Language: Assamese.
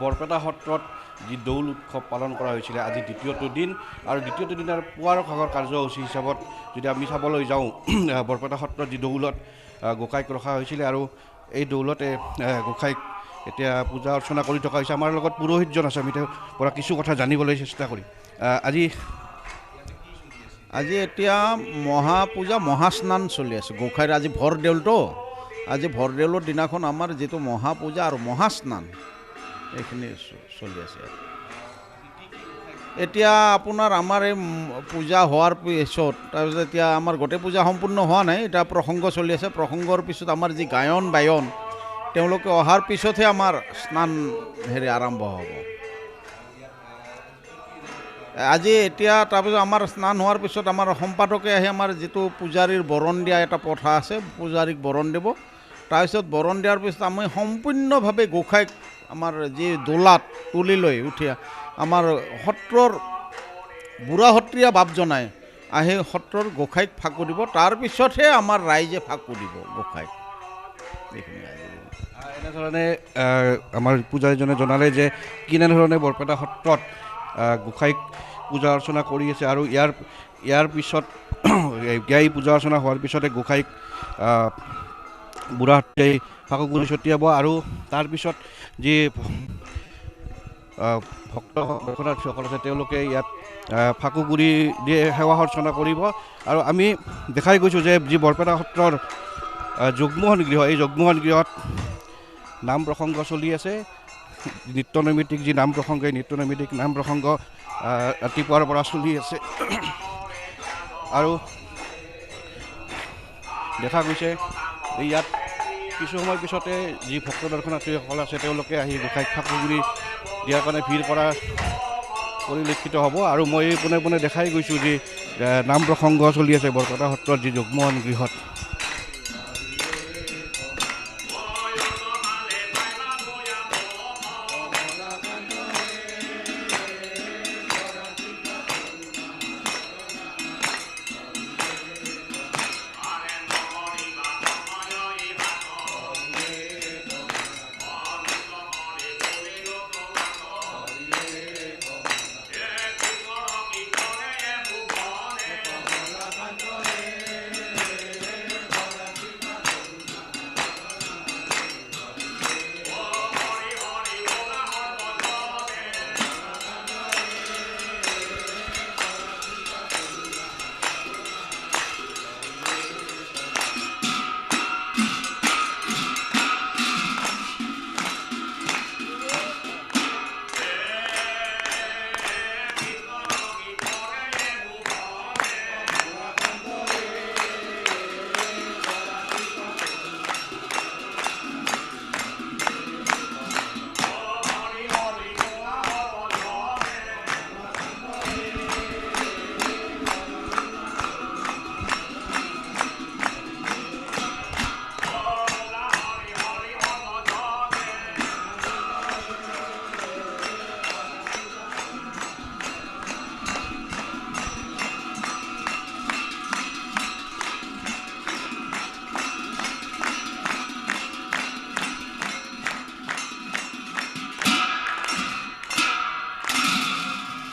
বৰপেটা সত্ৰত যি দৌল উৎসৱ পালন কৰা হৈছিলে আজি দ্বিতীয়টো দিন আৰু দ্বিতীয়টো দিনৰ পুৱাৰ ভাগৰ কাৰ্যসূচী হিচাপত যদি আমি চাবলৈ যাওঁ বৰপেটা সত্ৰত যি দৌলত গোসাঁইক ৰখা হৈছিলে আৰু এই দৌলতে গোসাঁইক এতিয়া পূজা অৰ্চনা কৰি থকা হৈছে। আমাৰ লগত পুৰোহিতজন আছে, আমি তেওঁৰ পৰা কিছু কথা জানিবলৈ চেষ্টা কৰিম। আজি এতিয়া মহাপূজা মহাস্নান চলি আছে গোসাঁইৰ। আজি ভৰদেউলটো, আজি ভৰদেউলৰ দিনাখন আমাৰ যিটো মহাপূজা আৰু মহাস্নান এইখিনি চলি আছে। এতিয়া আপোনাৰ আমাৰ এই পূজা হোৱাৰ পিছত তাৰপিছত এতিয়া আমাৰ গোটেই পূজা সম্পূৰ্ণ হোৱা নাই, এতিয়া প্ৰসংগ চলি আছে। প্ৰসংগৰ পিছত আমাৰ যি গায়ন বায়ন তেওঁলোকে অহাৰ পিছতহে আমাৰ স্নান আৰম্ভ হ'ব। আজি এতিয়া তাৰপিছত আমাৰ স্নান হোৱাৰ পিছত আমাৰ সম্পাদকে আহি আমাৰ যিটো পূজাৰীৰ বৰণ দিয়া এটা প্ৰথা আছে, পূজাৰীক বৰণ দিব। তাৰপিছত বৰণ দিয়াৰ পিছত আমি সম্পূৰ্ণভাৱে গোসাঁইক আমাৰ যি দোলাত তুলি লৈ উঠি আমাৰ সত্ৰৰ বুঢ়া সত্ৰীয়া বাপ জনাই আহি সত্ৰৰ গোসাঁইক ফাকু দিব। তাৰপিছতহে আমাৰ ৰাইজে ফাকু দিব গোসাঁইক। এনেধৰণে আমাৰ পূজাৰীজনে জনালে যে কেনেধৰণে বৰপেটা সত্ৰত গোসাঁইক পূজা অৰ্চনা কৰি আছে আৰু ইয়াৰ পিছত এই পূজা অৰ্চনা হোৱাৰ পিছতে গোসাঁইক বুঢ়া সত্ৰীয়াই ফাকুগুৰি ছটিয়াব আৰু তাৰপিছত যি ভক্ত দৰ্শনাৰ্থীসকল আছে তেওঁলোকে ইয়াত ফাকুগুৰি দিয়ে সেৱা অৰ্চনা কৰিব। আৰু আমি দেখাই গৈছোঁ যে যি বৰপেটা সত্ৰৰ জগমোহন গৃহ, এই জগমোহন গৃহত নাম প্ৰসংগ চলি আছে। নৃত্য নৈমিত্তিক যি নাম প্ৰসংগ, এই নৃত্য নৈমিত্তিক নাম প্ৰসংগ ৰাতিপুৱাৰ পৰা চলি আছে আৰু দেখা গৈছে ইয়াত কিছু সময় পিছতে যি ভক্ত দৰ্শনাৰ্থীসকল আছে তেওঁলোকে আহি গোসাঁইক ফাকুগুৰি দিয়াৰ কাৰণে ভিৰ কৰা পৰিলক্ষিত হ'ব। আৰু মই পোনে পোনে দেখাই গৈছোঁ যে নাম প্ৰসংগ চলি আছে বৰপেটা সত্ৰত যি জগমোহন গৃহত।